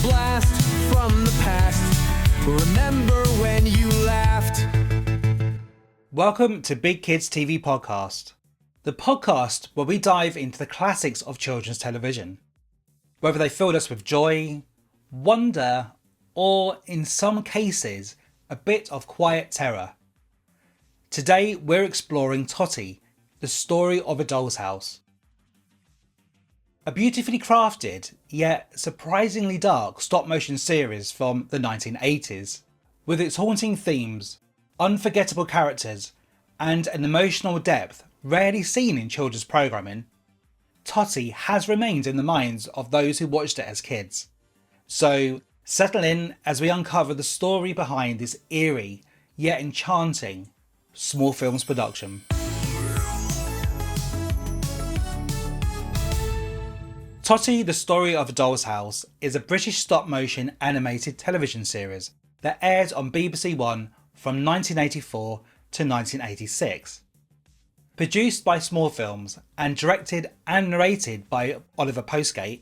blast from the past. Remember when you laughed. Welcome to Big Kids TV Podcast, the podcast where we dive into the classics of children's television, whether they filled us with joy, wonder, or in some cases, a bit of quiet terror. Today we're exploring Tottie, the story of a doll's house. A beautifully crafted, yet surprisingly dark stop-motion series from the 1980s, with its haunting themes, unforgettable characters, and an emotional depth rarely seen in children's programming, Tottie has remained in the minds of those who watched it as kids. So settle in as we uncover the story behind this eerie, yet enchanting, small films production. Tottie, the Story of a Doll's House is a British stop-motion animated television series that aired on BBC One from 1984 to 1986. Produced by Small Films and directed and narrated by Oliver Postgate,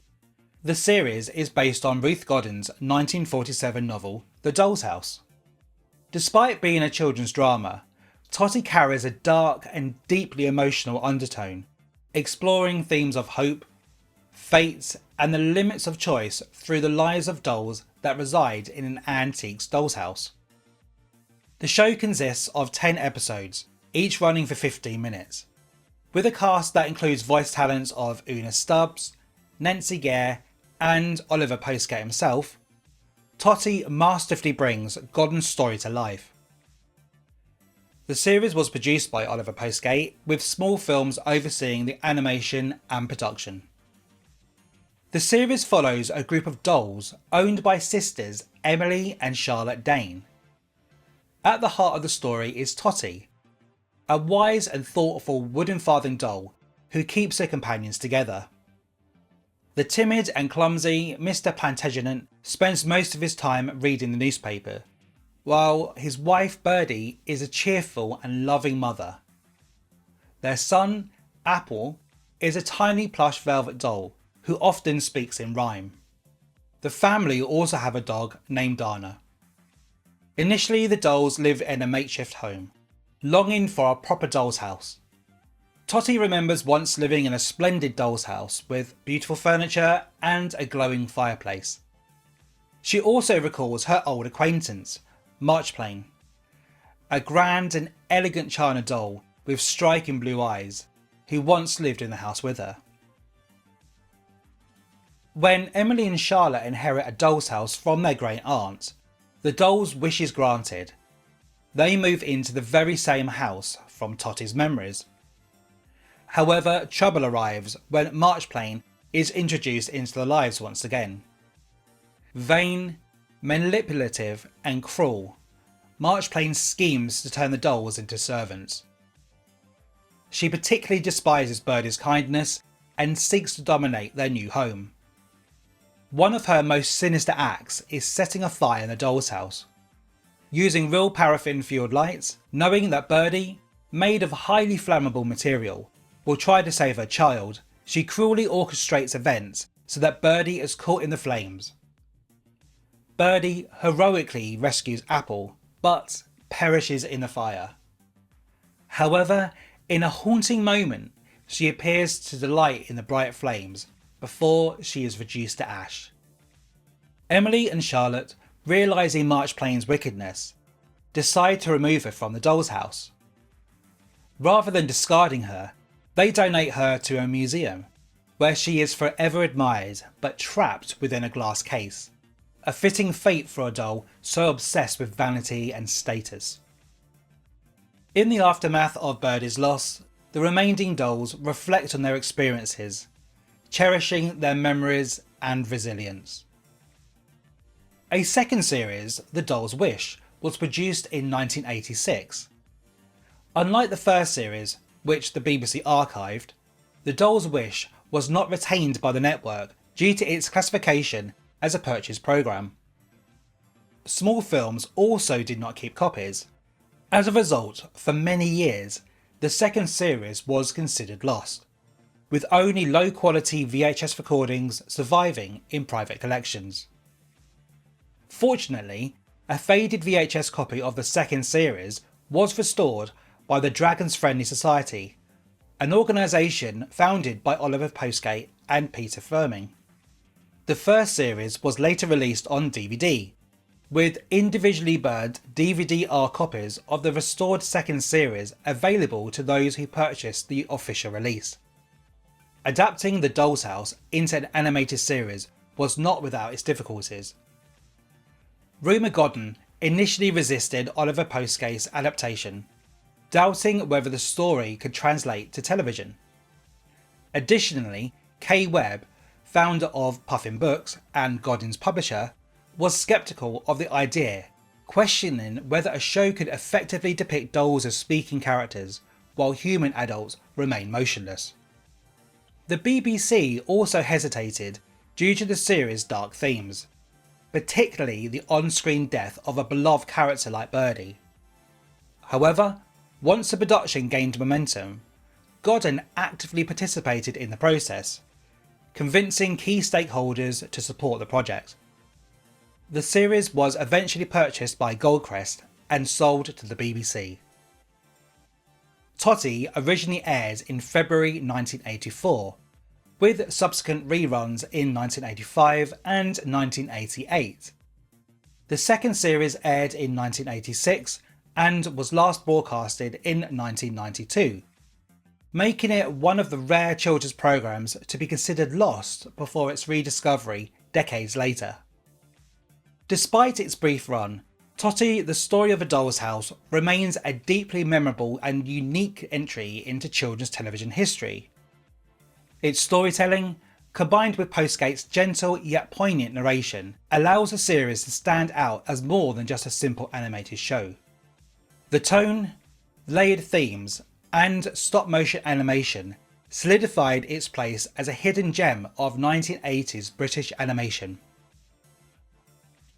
the series is based on Rumer Godden's 1947 novel The Doll's House. Despite being a children's drama, Tottie carries a dark and deeply emotional undertone, exploring themes of hope, fate, and the limits of choice through the lives of dolls that reside in an antiques doll's house. The show consists of 10 episodes, each running for 15 minutes, with a cast that includes voice talents of Una Stubbs, Nancy Gare, and Oliver Postgate himself. Tottie masterfully brings Godden's story to life. The series was produced by Oliver Postgate, with Small Films overseeing the animation and production. The series follows a group of dolls owned by sisters Emily and Charlotte Dane. At the heart of the story is Tottie, a wise and thoughtful wooden farthing doll who keeps her companions together. The timid and clumsy Mr. Plantaganet spends most of his time reading the newspaper, while his wife Birdie is a cheerful and loving mother. Their son, Apple, is a tiny plush velvet doll who often speaks in rhyme. The family also have a dog named Dana. Initially, the dolls live in a makeshift home, longing for a proper doll's house. Tottie remembers once living in a splendid doll's house with beautiful furniture and a glowing fireplace. She also recalls her old acquaintance, Marchpane, a grand and elegant china doll with striking blue eyes, who once lived in the house with her. When Emily and Charlotte inherit a doll's house from their great aunt, the dolls' wish is granted. They move into the very same house from Tottie's memories. However, trouble arrives when Marchpane is introduced into their lives once again. Vain, manipulative and cruel, Marchpane schemes to turn the dolls into servants. She particularly despises Birdie's kindness and seeks to dominate their new home. One of her most sinister acts is setting a fire in the doll's house. Using real paraffin-fueled lights, knowing that Birdie, made of highly flammable material, will try to save her child, she cruelly orchestrates events so that Birdie is caught in the flames. Birdie heroically rescues Apple, but perishes in the fire. However, in a haunting moment, she appears to delight in the bright flames before she is reduced to ash. Emily and Charlotte, realising Marchpane's wickedness, decide to remove her from the doll's house. Rather than discarding her, they donate her to a museum, where she is forever admired but trapped within a glass case, a fitting fate for a doll so obsessed with vanity and status. In the aftermath of Birdie's loss, the remaining dolls reflect on their experiences, cherishing their memories and resilience. A second series, The Doll's Wish, was produced in 1986. Unlike the first series, which the BBC archived, The Doll's Wish was not retained by the network due to its classification as a purchase programme. Small Films also did not keep copies. As a result, for many years, the second series was considered lost, with only low-quality VHS recordings surviving in private collections. Fortunately, a faded VHS copy of the second series was restored by the Dragons Friendly Society, an organisation founded by Oliver Postgate and Peter Firming. The first series was later released on DVD, with individually burned DVD-R copies of the restored second series available to those who purchased the official release. Adapting the Doll's House into an animated series was not without its difficulties. Rumer Godden initially resisted Oliver Postgate's adaptation, doubting whether the story could translate to television. Additionally, Kay Webb, founder of Puffin Books and Godden's publisher, was sceptical of the idea, questioning whether a show could effectively depict dolls as speaking characters while human adults remain motionless. The BBC also hesitated due to the series' dark themes, particularly the on-screen death of a beloved character like Birdie. However, once the production gained momentum, Godden actively participated in the process, convincing key stakeholders to support the project. The series was eventually purchased by Goldcrest and sold to the BBC. Tottie originally aired in February 1984, with subsequent reruns in 1985 and 1988. The second series aired in 1986 and was last broadcasted in 1992, making it one of the rare children's programmes to be considered lost before its rediscovery decades later. Despite its brief run, Tottie, the Story of a Doll's House remains a deeply memorable and unique entry into children's television history. Its storytelling, combined with Postgate's gentle yet poignant narration, allows the series to stand out as more than just a simple animated show. The tone, layered themes, and stop-motion animation solidified its place as a hidden gem of 1980s British animation.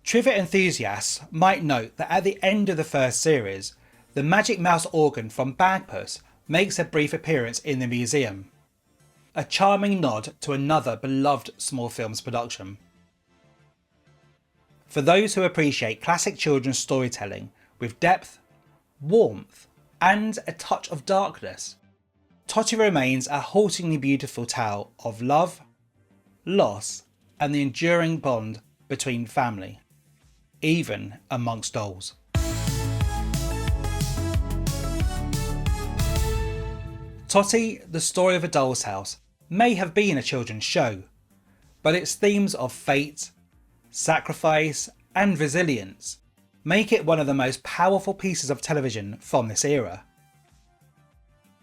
Trivia enthusiasts might note that at the end of the first series, the Magic Mouse organ from Bagpuss makes a brief appearance in the museum, a charming nod to another beloved small films production. For those who appreciate classic children's storytelling with depth, warmth, and a touch of darkness, Tottie remains a hauntingly beautiful tale of love, loss, and the enduring bond between family, even amongst dolls. Tottie, the Story of a Doll's House may have been a children's show, but its themes of fate, sacrifice, and resilience make it one of the most powerful pieces of television from this era.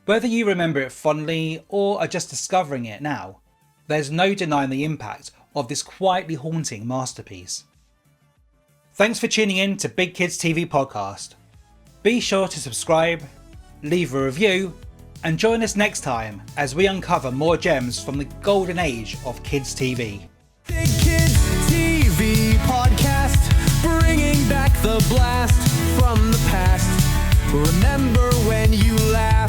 Whether you remember it fondly or are just discovering it now, there's no denying the impact of this quietly haunting masterpiece. Thanks for tuning in to Big Kids TV Podcast. Be sure to subscribe, leave a review, and join us next time as we uncover more gems from the golden age of kids TV. Big Kids TV Podcast, bringing back the blast from the past. Remember when you laughed?